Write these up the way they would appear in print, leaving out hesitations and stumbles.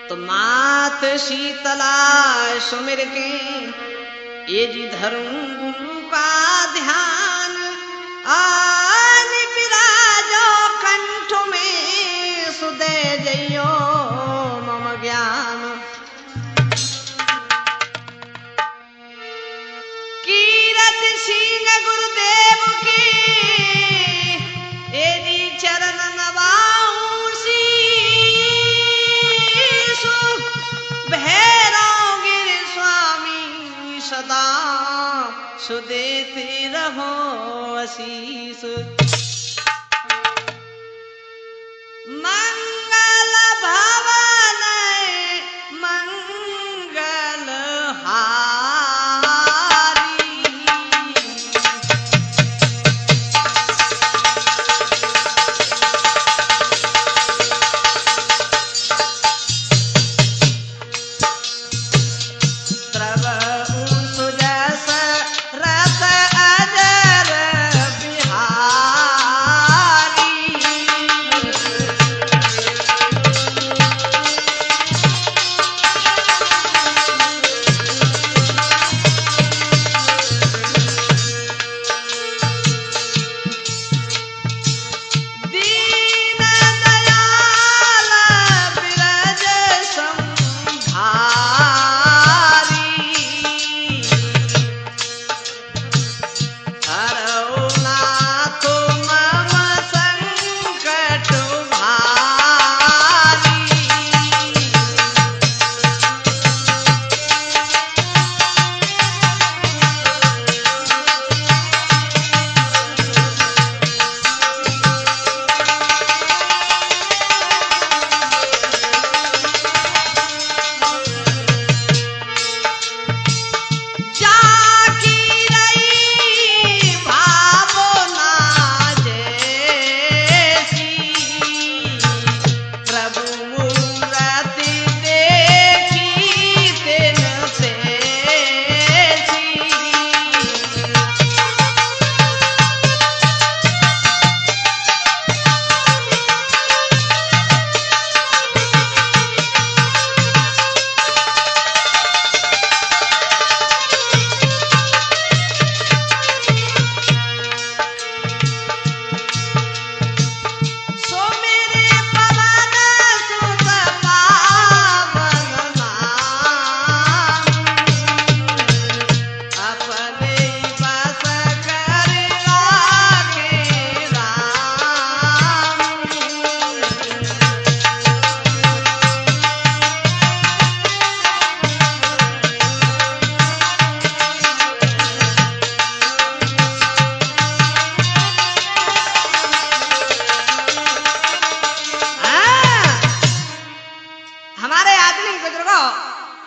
तो मात शीतला सुमिर के ये जी धरूं गुरु का ध्यान आज विराजो कंठ में सुदे जइयो मम ज्ञान कीरत सिंह गुरुदेव के ए जी चरण नवाऊं शीश भैरव गिर स्वामी सदा सुदेते रहो आशीष मंगल भवन मंगल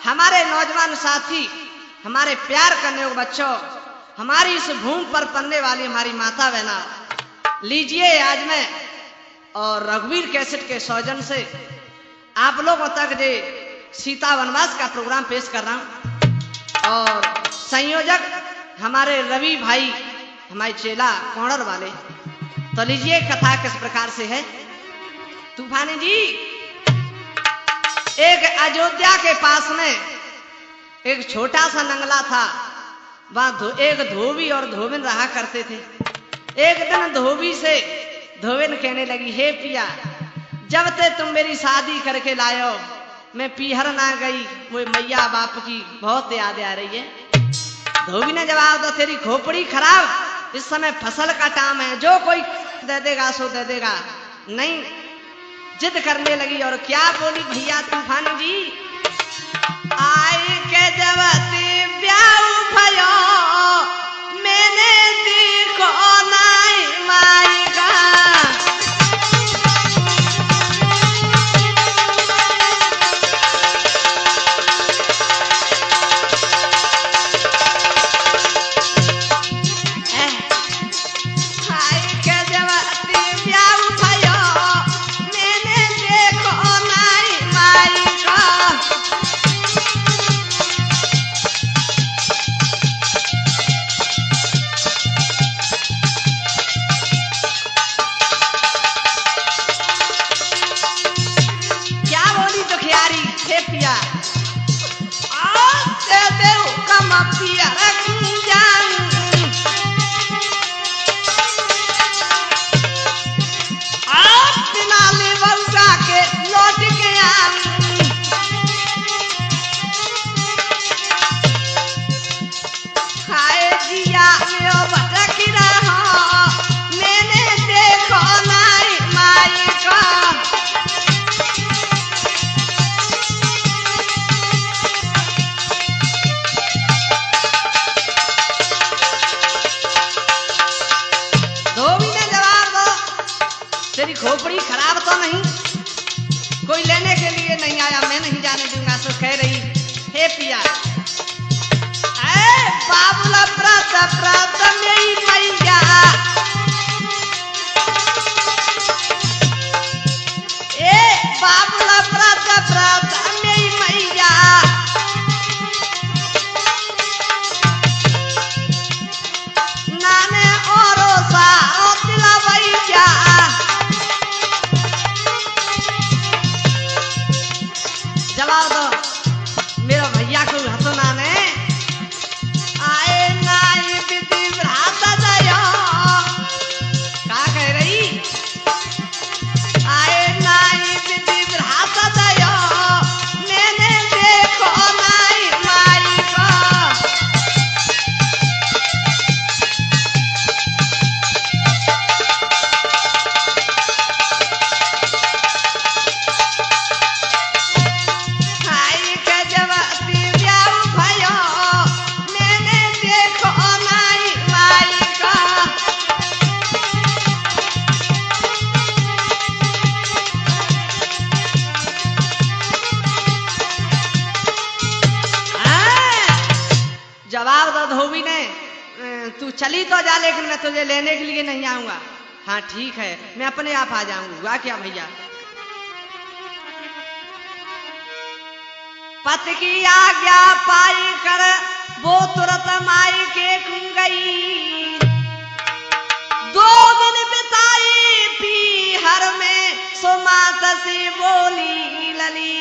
हमारे नौजवान साथी, हमारे प्यार करने वाले बच्चों, हमारी इस भूमि पर पलने वाली हमारी माता बहना, लीजिए आज मैं और रघुवीर कैसेट के सौजन से आप लोगों तक जे सीता वनवास का प्रोग्राम पेश कर रहा हूं और संयोजक हमारे रवि भाई, हमारे चेला कोणर वाले। तो लीजिए कथा किस प्रकार से है। तूफानी जी, एक अयोध्या के पास में एक छोटा सा नंगला था, वहां एक धोबी और धोबिन रहा करते थे। एक दिन धोबी से धोबिन कहने लगी, हे पिया, जब ते तुम मेरी शादी करके लायो मैं पीहर ना गई, वो मैया बाप की बहुत याद आ रही है। धोबी ने जवाब दो, तेरी खोपड़ी खराब, इस समय फसल का टाइम है, जो कोई दे देगा सो दे देगा। नहीं, जिद करने लगी और क्या बोली भैया तूफानी जी, आई के जवती ब्याह भयो मैंने देखो नाई माई का। हे पिया आते देव कम पिया रंजान आप बिना ले बउका के लौट के आन खाए जिया में ओ भटक रहा मैंने देखो नाई माई का धोबी ने जवाब दो तेरी खोपड़ी खराब तो नहीं कोई लेने के लिए नहीं आया मैं नहीं जाने दूंगा सो कह रही हे पिया बाबुला प्रात प्रात मेरी मैया ए बाबुला प्रात प्रात मेरी मैया नाने औरो सा दिला भैया जवाब दो मेरा भैया को हंसो नाने आए नाई बिति भ्रात दया का कह रही आए नाई बिति भ्रात दया मैंने देखो नाई माई का आई के जवाती ब्याह भयो मैंने देखो नाई माई का जवाब दो धोबी ने तू चली तो जा लेकिन मैं तुझे लेने के लिए नहीं आऊंगा हाँ ठीक है मैं अपने आप आ जाऊंगा क्या भैया पति की आज्ञा पाई कर वो तुरंत माई के गई 2 दिन बिताई पीहर में सुमात से बोली लली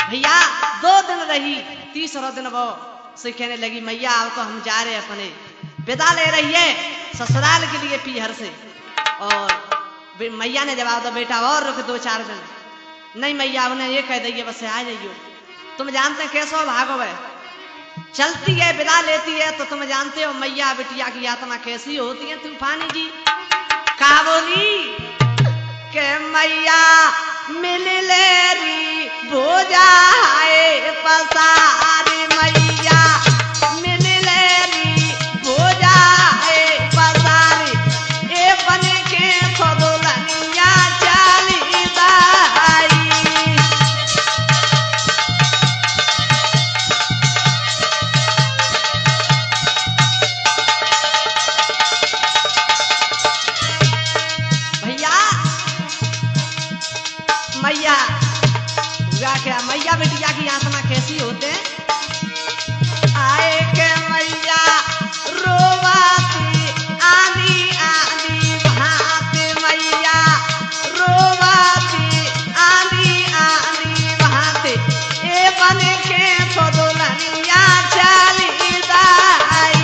भैया 2 दिन रही 3रा दिन वो से कहने लगी मैया अब तो हम जा रहे अपने विदा ले रही है ससुराल के लिए पीहर से और मैया ने जवाब दो बेटा और रुक 2-4 दिन नहीं मैया उन्हें ये कह दिए बस आ जाइयो तुम जानते हैं कैसो भागो है चलती है विदा लेती है तो तुम जानते हो मैया बिटिया की आत्मा कैसी होती है तूफानी जी कहा बोली के मैया मिल लेरी भोजाए पसारी मैया मिल लेरी भोजाए पसारी ए बन के फदुलनिया चाली दाई मैया क्या मैया बिटिया की आत्मा कैसी होते आए के मैया रोवाती आंधी आंधी बहाते मैया रोवाती आंधी आंधी बहाते ए बन के फदुलनिया चाली दाई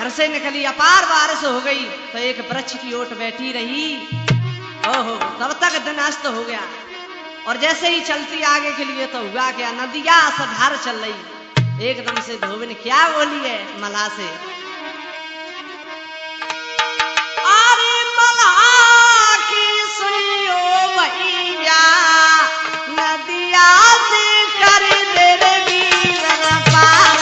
घर से निकली, अपार बारिश हो गई तो एक वृक्ष की ओट बैठी रही। ओहो, तब तक दिन अस्त हो गया और जैसे ही चलती आगे के लिए तो हुआ क्या, नदिया सधार चल रही। एकदम से धोबिन क्या बोली है मल्लाह से, अरे मल्लाह की सुनियो भैया, नदिया से कर दे रे वीरन पार।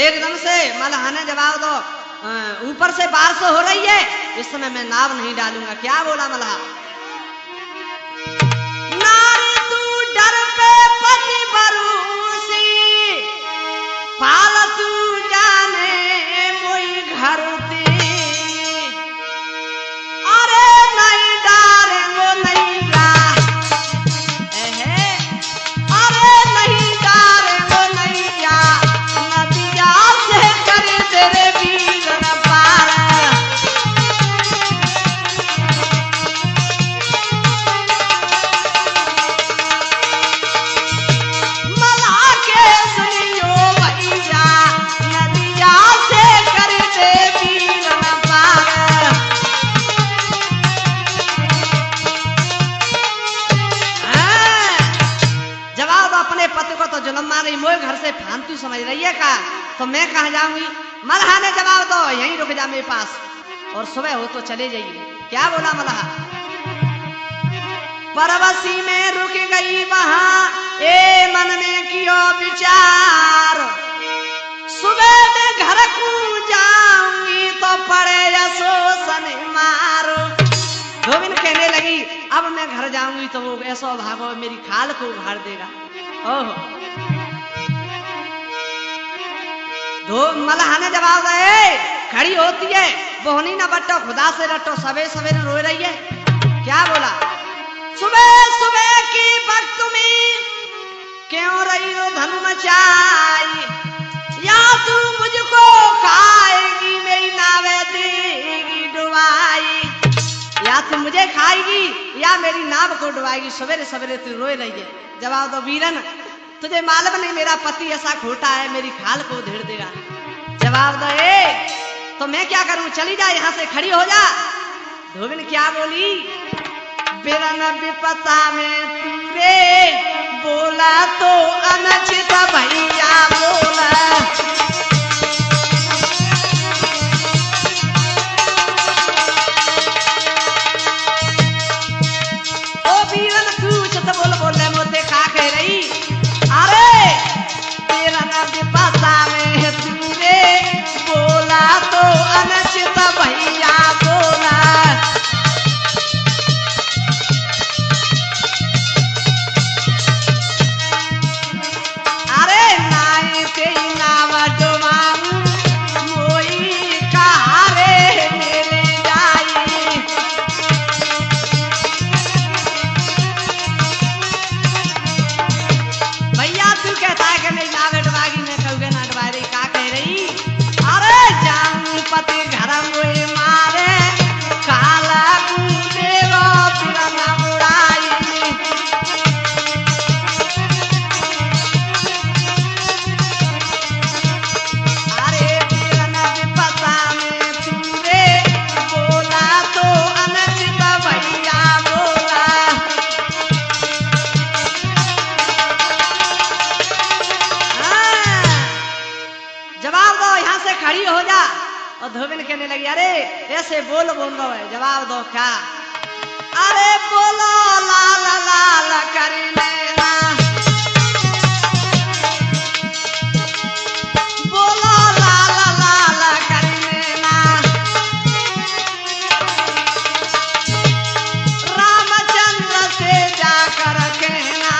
एकदम से मल्लाह ने जवाब दो, ऊपर से बारिश हो रही है, इस समय मैं नाव नहीं डालूंगा। क्या बोला मल्लाह, नारी तू डर पे पति बरूसी, पालतू जाने मोई घर ती, अरे नहीं डारे वो नहीं गा, अरे नहीं डारे वो नहीं गा, तेरे वीरन पार। मल्लाह के सुनियो भैया, नदिया से कर दे वीरन पार। जवाब अपने पति को तो जन्म मान रही, मोए घर से फालतू समझ रही है का, तो मैं कहाँ जाऊंगी। मल्लाह ने जवाब दो, यहीं रुक जा मेरे पास और सुबह हो तो चले जाइए। क्या बोला मल्लाह, परवसी में रुक गई वहां, ए मन में कियो विचार, सुबह में घर को जाऊंगी तो पड़े शोषण मारो। धोबिन कहने लगी, अब मैं घर जाऊंगी तो वो ऐसा भागो मेरी खाल को उखाड़ देगा। ओहो, मल्लाह ने जवाब दे, खड़ी होती है, बोहनी ना बट्टो, खुदा से रटो, सवेरे सवेरे रो रही है। क्या बोला, सुबह सुबह की वक्त में क्यों रही हो धन मचाई, या तू मुझको खाएगी मेरी नावे देगी डुबाई, या तू मुझे खाएगी या मेरी नाव को डुबाएगी, सवेरे सवेरे तू रो रही है। जवाब दो, वीरन तुझे मालूम नहीं मेरा पति ऐसा खोटा है, मेरी खाल को उधेड़ देगा। जवाब दे, तो मैं क्या करूं, चली जा यहाँ से, खड़ी हो जा। धोबिन क्या बोली, बिरन विपता में तीरे, बोला तो अनचित भैया बोला, ओ वीरन कुछ तो बोल बोले मोते खा कह रही, अरे बिरन विपता में तीरे, बोला तो अनचित भैया बोला, अरे नाई से नाव डो लगी, अरे ऐसे बोल रहा है, जवाब दो क्या? अरे बोलो लाल लाल करने ना, बोलो लाल लाल करने ना, रामचंद्र से जाकर कहना,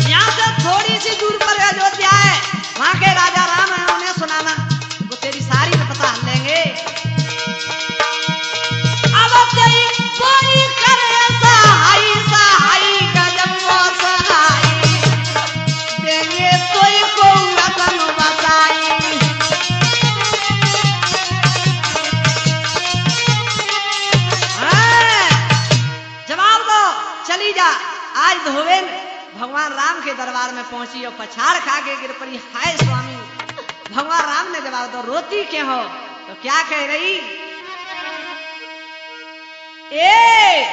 यहाँ से थोड़ी सी दूर पर अयोध्या है, वहां के राजा राम है, उन्हें सुनाना, वो तेरी सारी में पता लेंगे। अब तेरी कोई करे सहाई सहाई गजब वो सहाई, देंगे कोई को रतन बसाई। जवाब दो, चली जा। आज धोबेन भगवान राम के दरबार में पहुंची और पछाड़ खा के गिर पड़ी, हाय स्वामी। भगवान राम ने जवाब दो, रोती क्यों हो? तो क्या कह रही? ए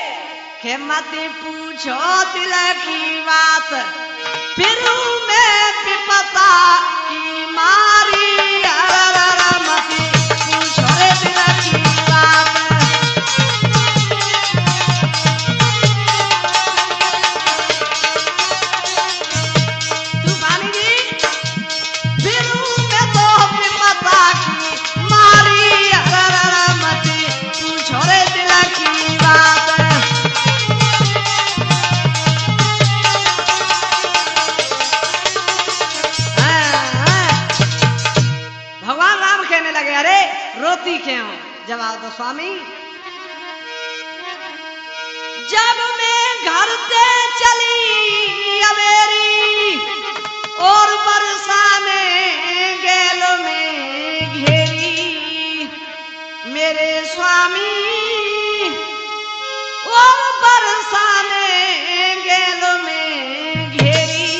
के मत पूछो दिल की बात, फिर मैं विपता की मारी, मत पूछो रे दिल की बात। तूफानी जी, फिर मैं तो विपता की मारी, मत पूछो रे दिल की बात। भगवान राम कहने लगे, अरे रोती क्यों? जवाब दो स्वामी। जब मैं घर से चली अवेरी और बरसाने गैल में घेरी, मेरे स्वामी और बरसाने गैल में घेरी,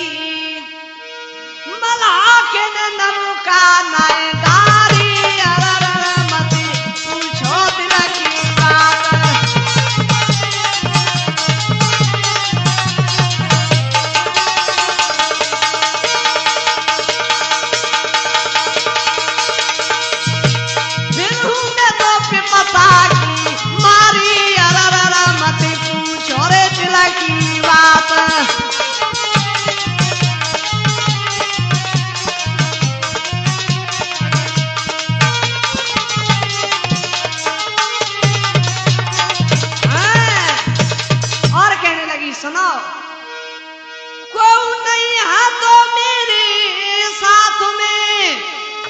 मल्हा के नमका नाय डारी, मत पूछो दिल की बात। फिर मैं तो विपता की मारी, मत पूछो रे दिल की बात। और कहने लगी, सुनो, कोई नहीं है तो मेरे साथ में,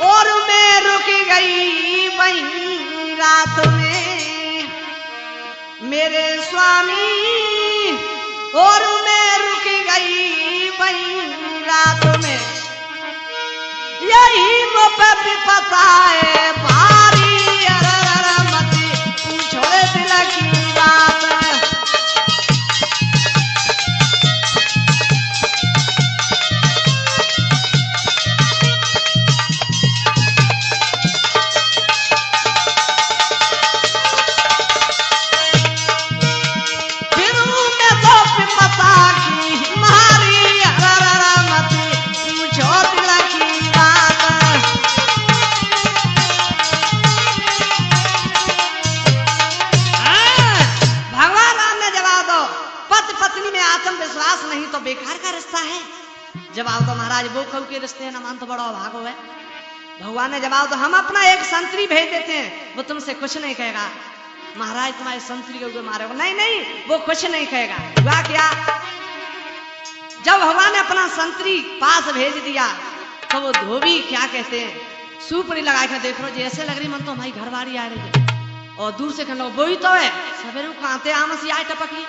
और मैं रुक गई वहीं रात में, मेरे स्वामी और मैं रुक गई वहीं रात में, यही मुझ पे विपता है भारी, मत पूछो रे दिल की बात। फिर मैं तो विपता की मारी, मत पूछो दिल की बात। भगवान राम ने जवाब दो, पति पत्नी में आत्मविश्वास नहीं तो बेकार का रिश्ता है। जवाब दो महाराज, वो कहू के रिश्ते न मान तो बड़ा भागो है। भगवान ने जवाब दो, हम अपना एक संतरी भेज देते हैं, वो तुमसे कुछ नहीं कहेगा। महाराज तुम्हारे संतरी के ऊपर मारेगा? नहीं नहीं, वो कुछ नहीं कहेगा। हुआ क्या? जब भगवान ने अपना संतरी पास भेज दिया तो वो धोबी क्या कहते हैं, सुपरी लगा के देख लो, जैसे लग रही मन तो हमारी घरवाली आ रही है, और दूर से कहना वो ही तो है, सवेरे खाते आम सी आए टपकी।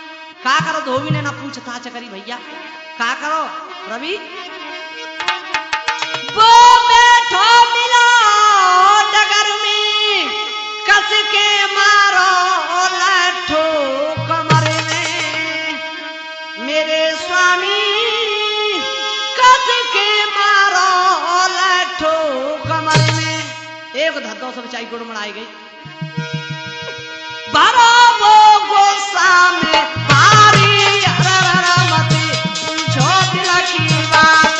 का करो? धोबी ने ना पूछता चकरी भैया, का करो रवि? वो बैठो मिला डगर में, कस के मारो लट्ठो कमर में, मेरे स्वामी कस के मारो लट्ठो कमर में। एक धद्दों से बचाई गुड़ मनाई गई, भरो वो गुस्सा में भारी, मत पूछो दिल की बात।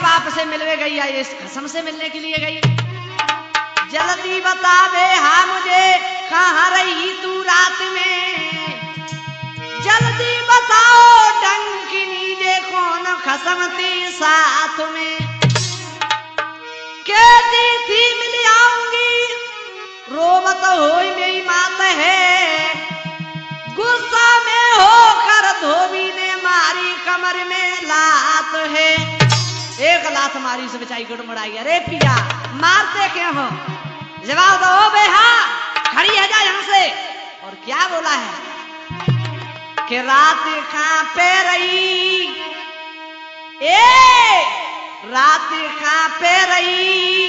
बाप से मिलवे गई या इस खसम से मिलने के लिए गई? जल्दी बता दे हाँ मुझे, कहाँ रही तू रात में? जल्दी बताओ डंकिनी जे कौन खसम थी साथ में? कहती थी मिल आऊंगी, रोबत होई मेरी मात है। गुस्सा में होकर धोबी ने मारी कमर में लात है। एक लात मारी से बेचारी गुड़मुड़ाई। अरे पिया मारते क्यों हो? जवाब दो बेहा, खड़ी है जा यहाँ से। और क्या बोला है कि रात कहाँ पे रही, रात कहाँ पे रही,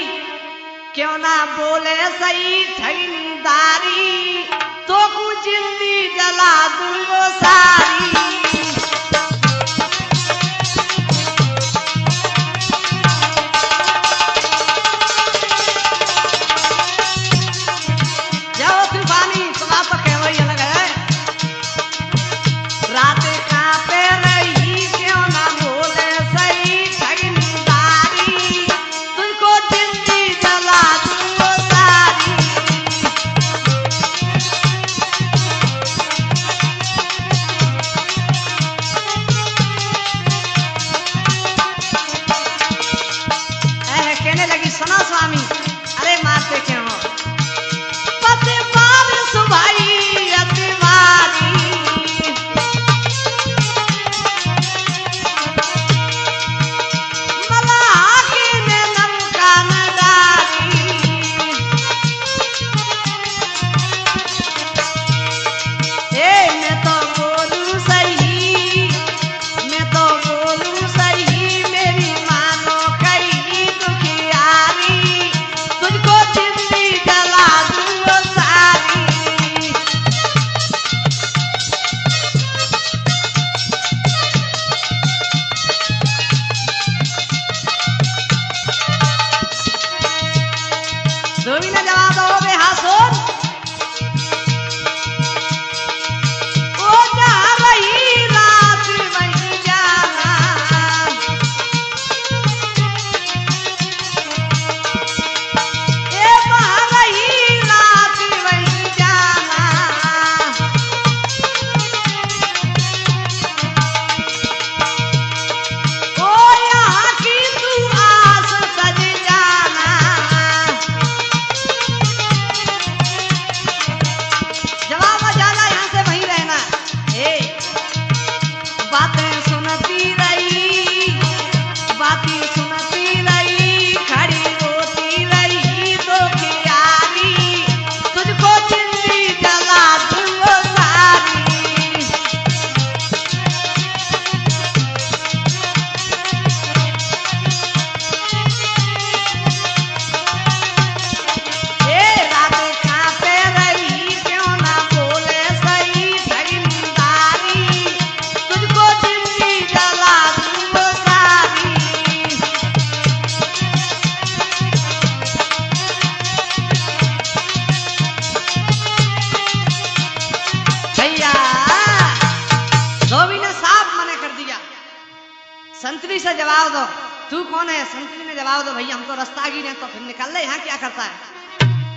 क्यों ना बोले सही ठगीदारी, तो कुछ जिंदगी जला दूंगो सारी। जाओ तूफानी तुम्हारा तो कह वही अलग है। रात कहाँ पे रही, क्यों ना बोले सही ठगीदारी, तुझको जिंदगी जला दूंगो सारी। कहने लगी सुनो स्वामी, अरे मारते क्यों हो? पति मार सुभाई अतिवारी, मलाह की ने नमकान डारी। मैं तो बोलूं सही, मैं तो बोलूं सही, मेरी मानो कहीं दुखियारी, तुझको जिंदगी जला दूंगो सारी। धोबी ने जवाब दो बेहा सुन, ओ जहाँ रही रात वहीं जाना, वहाँ रही रात वहीं जाना। ओ यहाँ की तू आस सज जाना, जवाब जाला यहाँ से वहीं रहना। बातें सुनती रही, बातें सुनती रही, खड़ी रोती रही तो कियारी, तुझको जिंदगी जला दूंगो सारी। रात कहाँ पे रही, क्यों ना बोले सही ठगीदारी, तुझको जिंदगी जला दूंगो सारी। भैया धोबी ने साफ मना कर दिया। संतरी से जवाब दो, तू कौन है? संतरी ने जवाब दो, भैया हम तो रास्तागीर हैं, तो फिर निकल ले, यहाँ क्या करता है?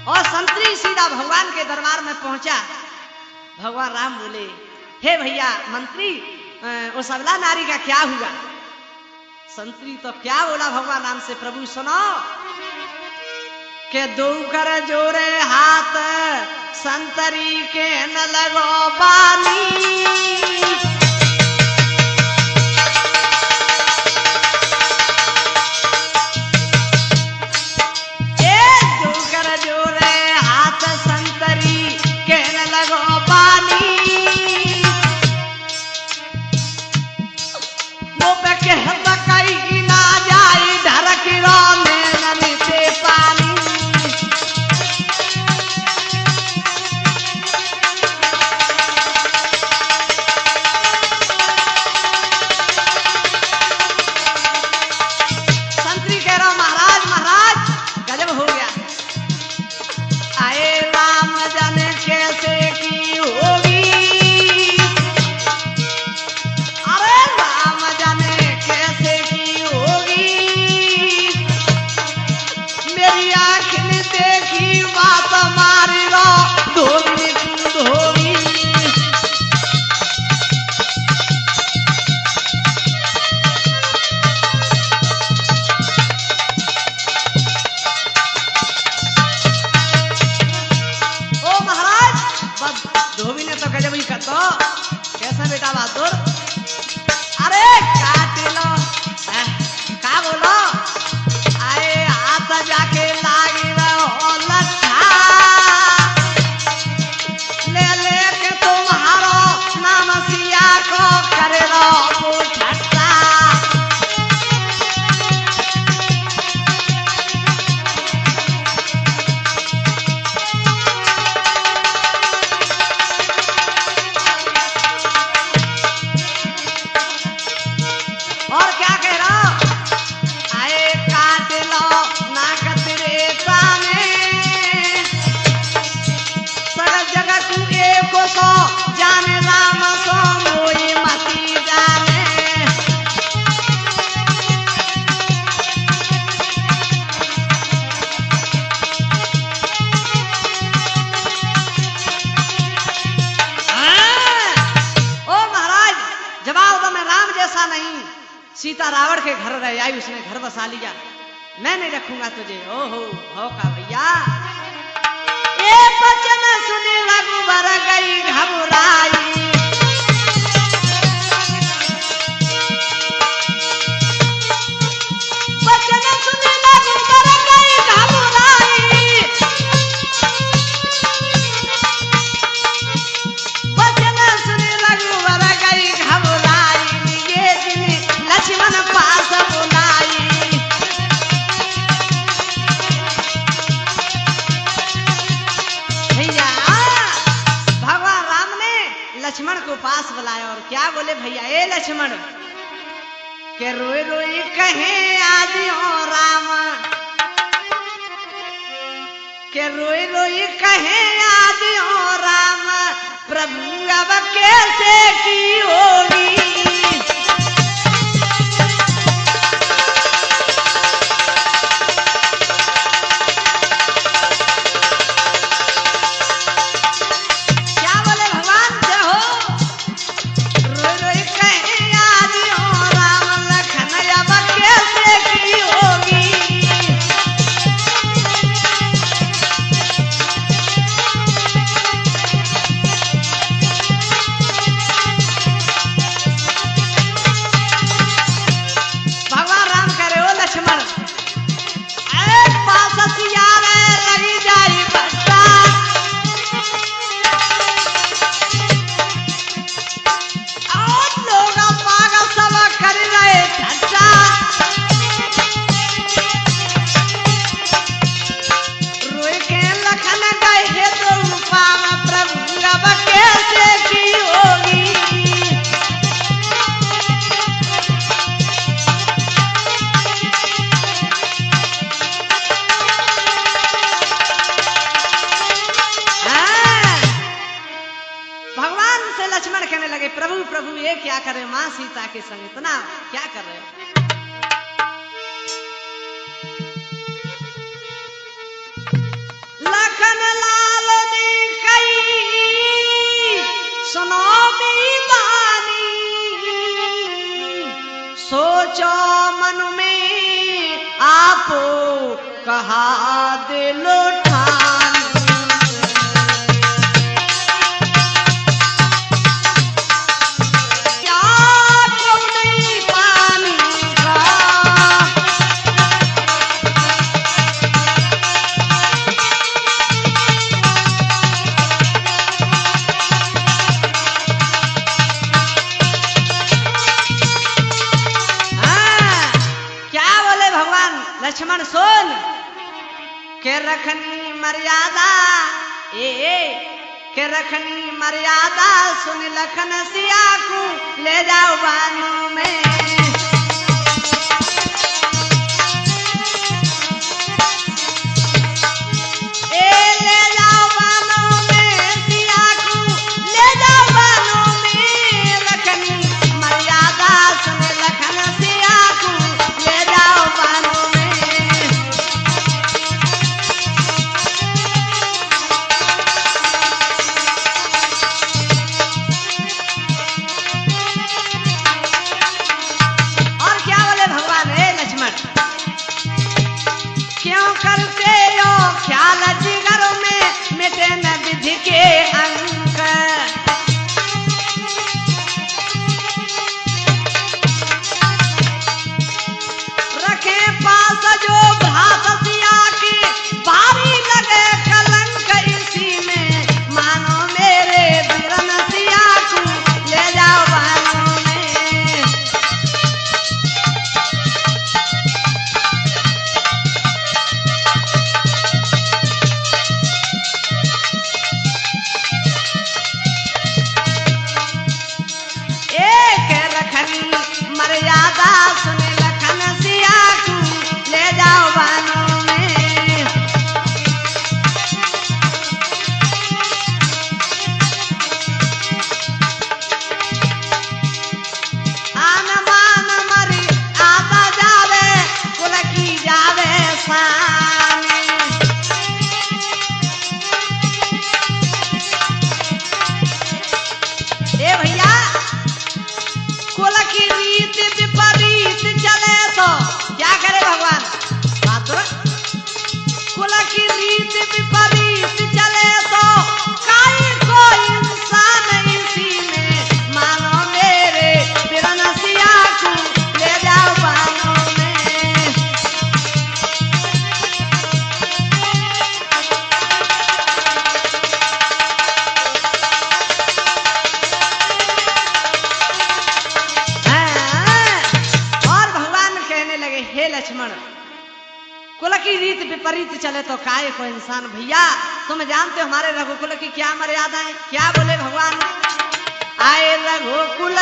और संतरी सीधा भगवान के दरबार में पहुंचा। भगवान राम बोले, हे भैया मंत्री, उस अबला नारी का क्या हुआ? संतरी तो क्या बोला भगवान राम से, प्रभु सुनो के दो कर जोरे हाथ, संतरी के न लगो बानी। बात मारी रो धोबी तू धोबी। ओ महाराज धोबी ने तो गजब ही करतो। कैसा बेटा बहादुर? अरे काट लो का बोलो आए हाथ जाके लागी रहो लच्छा ले लेके तुम्हारो नाम सिया को करे रो ठट्टा। और क्या कह रहा आए काट लो नाक तेरे सामने सगल जगह तू एक सो जाने राम सो मोई मती जाने। ओ महाराज जवाब तो मैं राम जैसा नहीं, सीता रावण के घर रह आई, उसने घर बसा लिया। मैं नहीं रखूंगा तुझे। ओहो हो का भैया ये बचन सुने रघुबर गई घबराई। बचन सुने रघुबर गई घबराई। बचन सुने रघुबर गई घबराई। ये दिन लक्ष्मण पास बुलाई। भैया भगवान राम ने लक्ष्मण को पास बुलाया और क्या बोले भैया ए लक्ष्मण के रोई रोई कहे आदि हो राम के रोई रोई कहे आदि हो राम प्रभु अब कैसे की होगी। प्रभु प्रभु ये क्या कर रहे माँ सीता के संग इतना क्या कर रहे हो? लखन लाल ने कही सुनो बीमानी सोचो मन में आपो कहा दिलो लक्ष्मण सुन के रखनी मर्यादा के रखनी मर्यादा सुन लखन सिया को ले जाओ बानों में। ले जाओ बानों में सिया को ले जाओ बानों में। रखनी मर्यादा सुन लखन सिया को ले जाओ बानों में। के यो ख्याल जिगर में मिटे न विधि के अंक। रखे पास जो भात सिया की भारी लगे कलंक इसी में मानो मेरे बिरन सिया को ले जाओ बानों में। एक रखनी मर्यादा सुन लखन सिया को ले जाओ बानों में। आन मान मरी आता जावे कुल की जावे शान। ए भैया कुल की रीत विपरीत चले तो क्या करे भगवान? बात सुनो। कुल की रीत विपरीत चले तो काई को इंसान इसी में मानो मेरे बिरन सिया को ले जाओ बानों में। और भगवान कहने लगे हे लक्ष्मण कुल की रीत विपरीत चले तो काय को इंसान। भैया तुम जानते हो हमारे रघुकुल की क्या मर्यादा है? क्या बोले भगवान? आए रघुकुल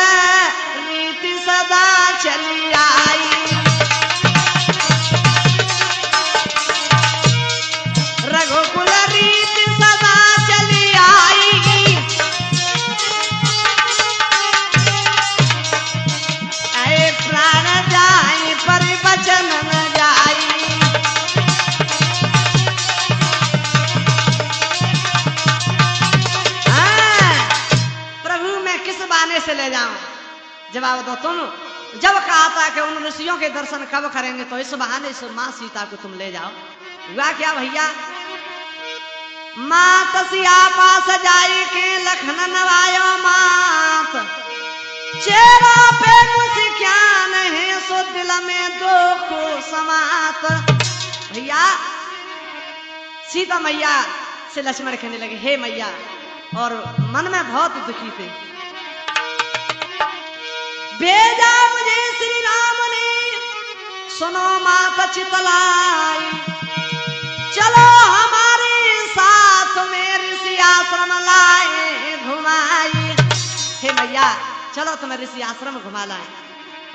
रीति सदा चली आई। रघुकुल रीति सदा चली आई। आए प्राण जाए पर वचन न जाई। प्रभु मैं किस बहाने से ले जाऊं? जवाब दो तुम। जब कहा था कि उन ऋषियों के दर्शन कब करेंगे तो इस बहाने से माँ सीता को तुम ले जाओ। हुआ क्या भैया? मात सिया पास जाई के लखन नवायो मात। चेहरा पे मुस्कान है सो दिल में दुख समात। भैया सीता मैया से लक्ष्मण कहने लगे हे मैया, और मन में बहुत दुखी थे। भेजा मुझे श्री राम ने सुनो मात चितलाई। चलो हमारे साथ में ऋषि आश्रम लाए घुमाई। हे मैया चलो तुम्हें ऋषि आश्रम घुमा लाए।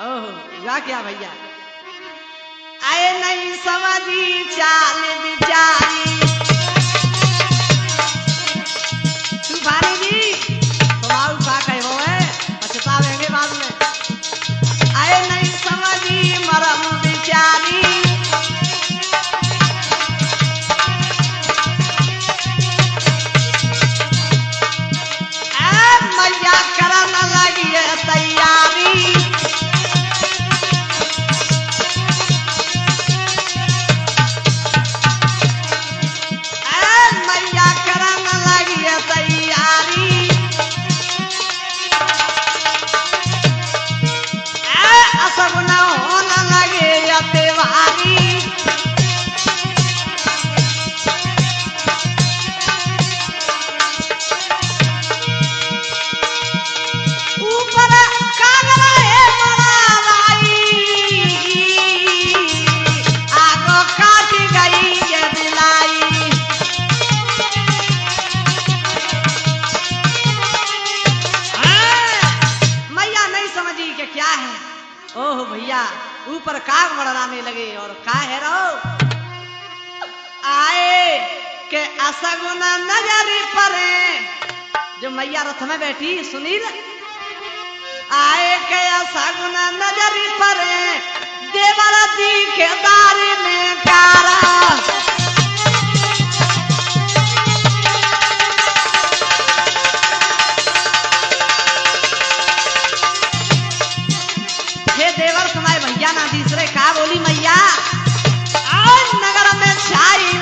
ओहो हुआ क्या भैया? आए नहीं समझी चाल विचारी। तूफानी जी तुम्हारा उठा कहे वो है पछतावेंगे बाद में। आए नहीं समझी मरम विचारी। मैया करन लगी है तैयारी। मैया करन लगी है तैयारी। असगुन होने लगे अतिवारी। ऊपर कागल है मराई। आगो काट गई ये बिलाई। मैया नहीं समझी कि क्या है। ओह भैया ऊपर काग मड़राने लगे और का है रो? आए के असगुन नजरी परे। जो मैया रथ में बैठी सुनील। आए के असगुन नजरी परे देवर दिखे दारी में कारा। हे देवर तुम्हारे भैया ना तीसरे का बोली मैया। आज नगर में छाई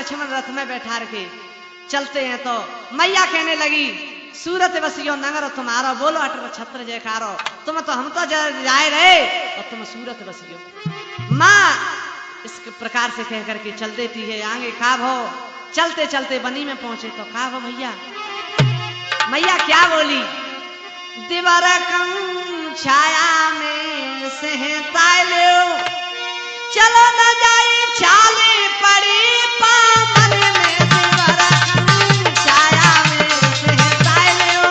लक्ष्मण रथ में बैठा रखे चलते हैं तो मैया कहने लगी सूरत बसियो नगर तुम्हारा बोलो अटर छत्र जयकारो तुम तो हम तो जाए रहे और तुम सूरत बसियो। माँ इस प्रकार से कह करके चल देती है आगे। का भो चलते चलते बनी में पहुंचे तो का भो भैया मैया क्या बोली दिवर छाया में सहता लो चलो न जाए छाले पड़ी पामन में दिवर छाया में सहता लो।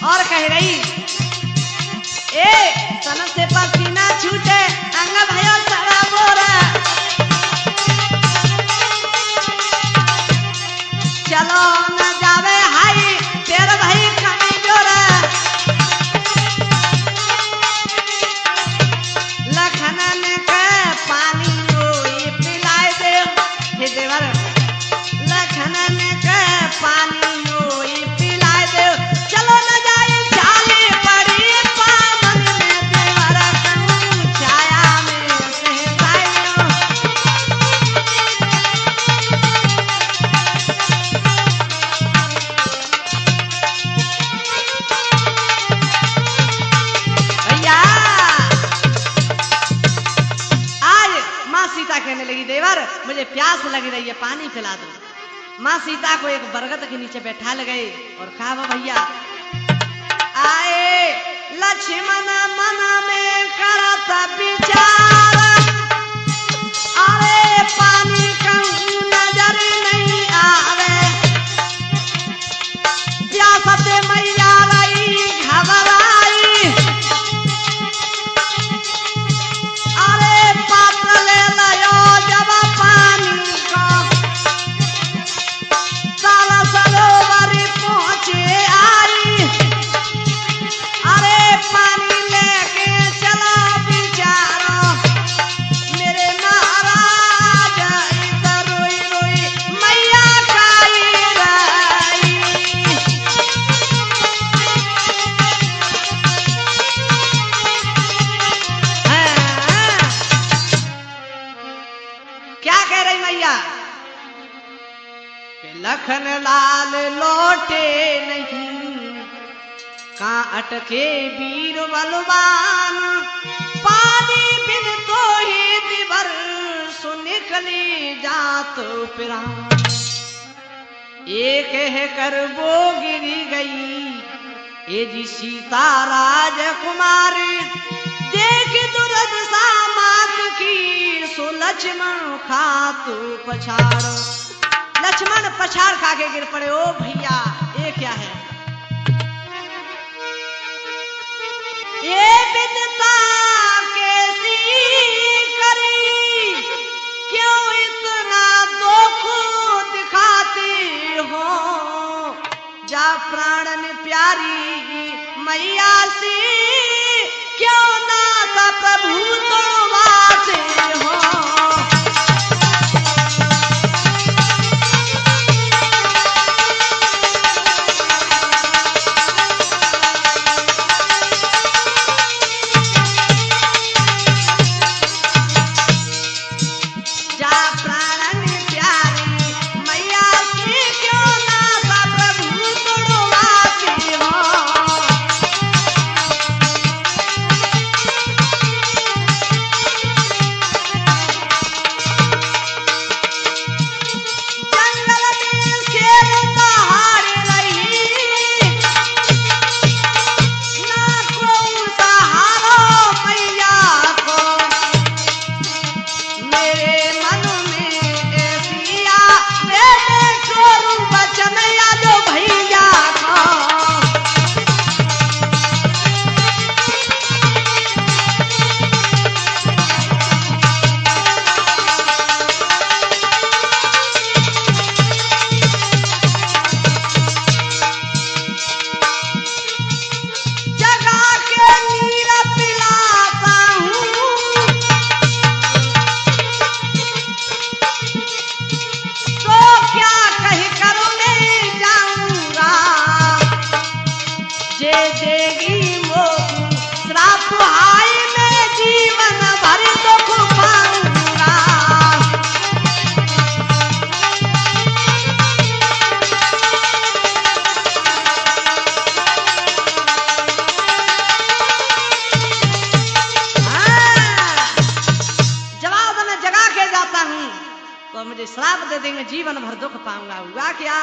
और कह रही ए सन से पसीना छूटे अंग भयो सारा बोरा चलो न जावे हाई तेरा भाई कमी जोरा लखनन के पानी रोई पिलाए दे हे देवर लखनन के पानी रोई पिलाए दे चलो न जाए चाली पड़ी पावन में देवर छाया में सहताए कहने लगी देवर मुझे प्यास लग रही है पानी पिला दो। माँ सीता को एक बरगद के नीचे बैठा गए और कहा भैया आए लक्ष्मण मन में करता विचार अरे पानी कहूं नजर नहीं आवे प्यास से मैया रही घबराई अरे पात्र ले लो जब पानी को साला सरोवर पहुंचे आई अरे पानी लेके चला बिचारो मेरे महाराज इधर रोई रोई मैया काई रही। क्या कह रही मैया कि लखन लाल लौटे नहीं कहाँ अटके वीर बलवान पानी बिन तो ही दिवर सु निकली जात प्राण एक है कर वो गिरी गई ये जी सीता राजकुमारी देख दुर्दशा मात की सो लक्ष्मण खातू पछाड़ लक्ष्मण पछाड़ खा के गिर पड़े। ओ भैया ये क्या है ये विद्या कैसी करी क्यों इतना दुख दिखाती हो जा प्राणन प्यारी मैया सी क्यों ना प्रभु तो वासे हो। देगी वो श्राप दे देंगे, जीवन भर दुख पाऊंगा। हुआ क्या?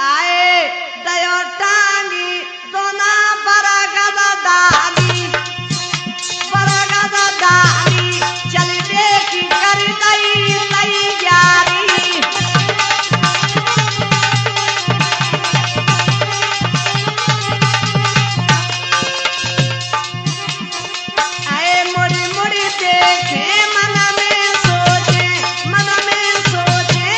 आए दयो टांगी दोना बरगद डाली, बरगद डाली चल देखी कर दई तैयारी। आए मुड़ी मुड़ी देखे मन में सोचे, मन में सोचे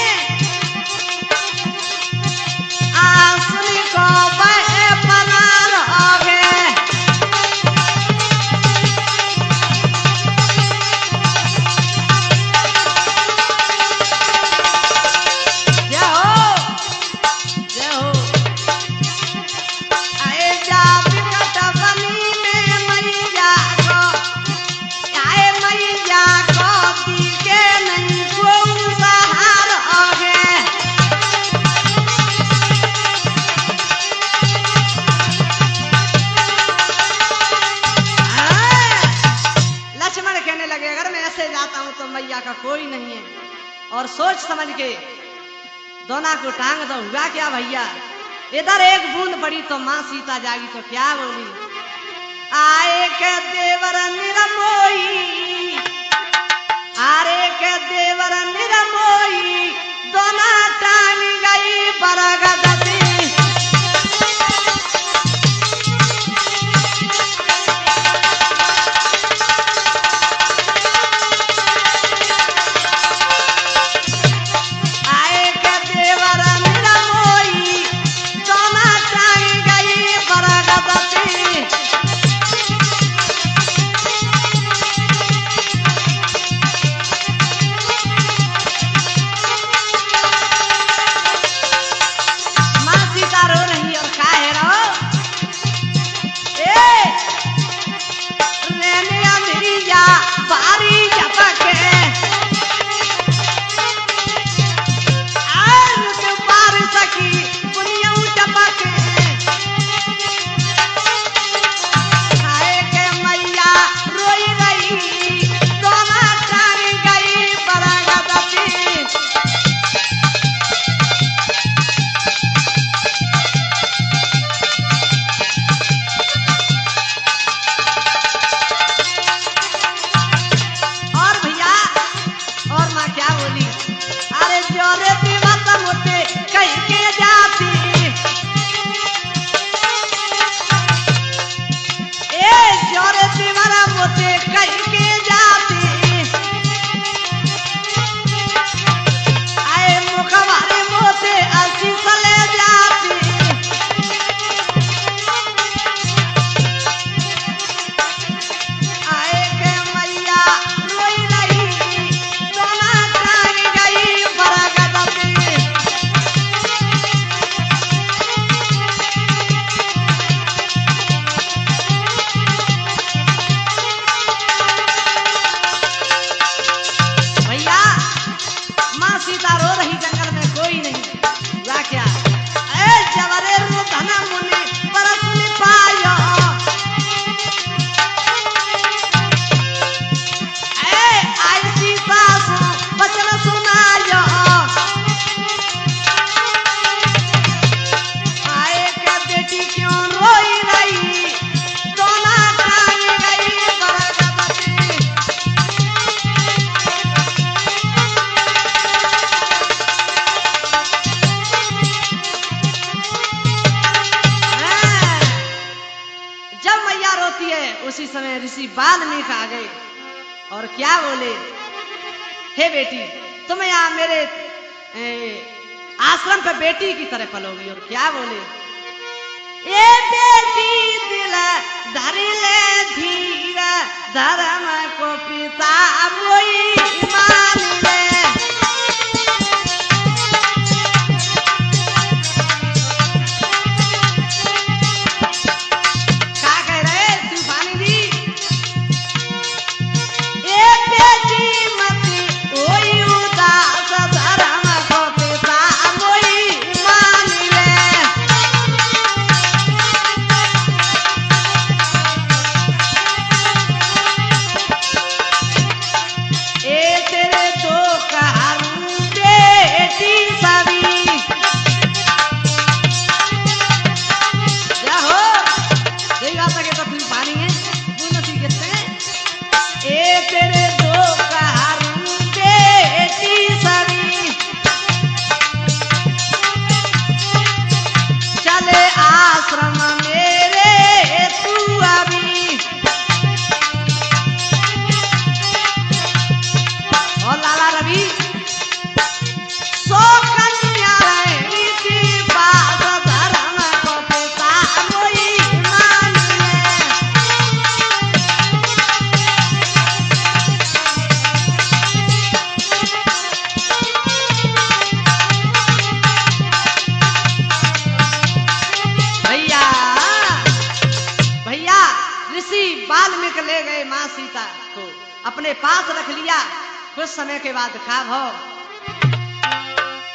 आसुनी को बे पनार हो गए। जय हो, जय हो। आए जा विकट बनी में मैया को, आए मैया को दिखे नहीं कोई सहार हो गए। लक्ष्मण कहने लगे अगर मैं ऐसे जाता हूं तो मैया का कोई नहीं है, और सोच समझ के दोना को टांग दो। हुआ क्या भैया? इधर एक बूंद पड़ी तो मां सीता जागी तो क्या बोली? आए के देवर निरमोई, आरे के देवर निरमोई दोना टांग गई बरगद दी। आए के देवर निरमोई दोना टांग गई बरगद दी। मां सीता रो रही और काहे रो? ए रेने अंधरिया बारी झपके, रुक पार सकी दुनिया टपके। आए के मैया रोई रही दोना टांग गई बरगद दी। और भैया, और माँ क्या बोली? अरे जोरे दीवाता मोते कहीं के जाती, ए जोरे दीवारा मोते कहीं के जाती। आए मुखवारे मोते अस्सी सले जाती। आए के मैया रोई रही दोना टांग गई बरगद दी। भैया मां सीता रो रही, जंगल में कोई नहीं। हुआ क्या? ए जवरे रू धना मुनि परस पायो, ए आई सीता सो बचन सुनायो। आए के बेटी क्यों रोई रही दोना टांग गई बरगद दी। जब मैया रोती है उसी समय ऋषि वाल्मीकि आ गए और क्या बोले? हे बेटी, तुम यहाँ मेरे आश्रम पे बेटी की तरह पलोगी। और क्या बोले? ये बेटी दिल धरी ले धीर, धर्म को पिता मोई मान ले। क्या कह रहे तूफानी जी? ये बेटी मती ओई उदास, धर्म को पिता मोई मान ले। ए वाल्मीकि ले गए माँ सीता को अपने पास रख लिया। कुछ समय के बाद का भाव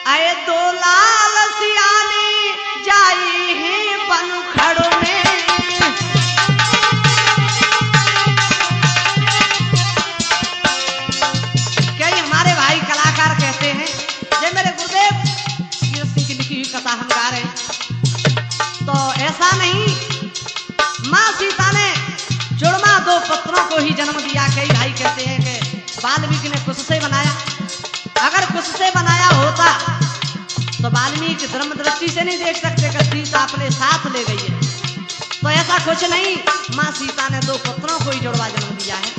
आए दो लाल सियानी जाई है बनखड़ों में। क्या ये हमारे भाई कलाकार कहते हैं जय मेरे गुरुदेव सिंह की लिखी हुई कथा हम गा रहे हैं, तो ऐसा नहीं, माँ सीता ने जुड़वा दो पुत्रों को ही जन्म दिया। कई भाई कहते हैं कि वाल्मीकि ने कुछ से बनाया, अगर कुछ से बनाया होता तो वाल्मीकि धर्म दृष्टि से नहीं देख सकते कि सीता अपने साथ ले गई है, तो ऐसा कुछ नहीं, माँ सीता ने दो पुत्रों को ही जुड़वा जन्म दिया है।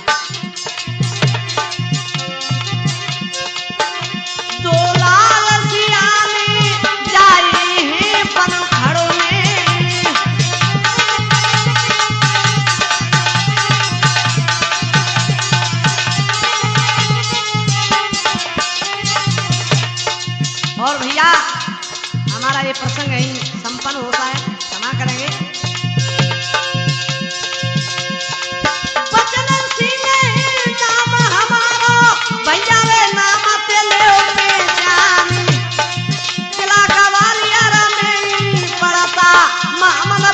दो लाल सियानी जाई है बनखड़ों में। और भैया हमारा ये प्रसंग यही संपन्न होता है, क्षमा करेंगे। बचन सिंह नाम हमारो भैया रे नाम तेले पहचानी, किला कवालिया में पड़ता मामला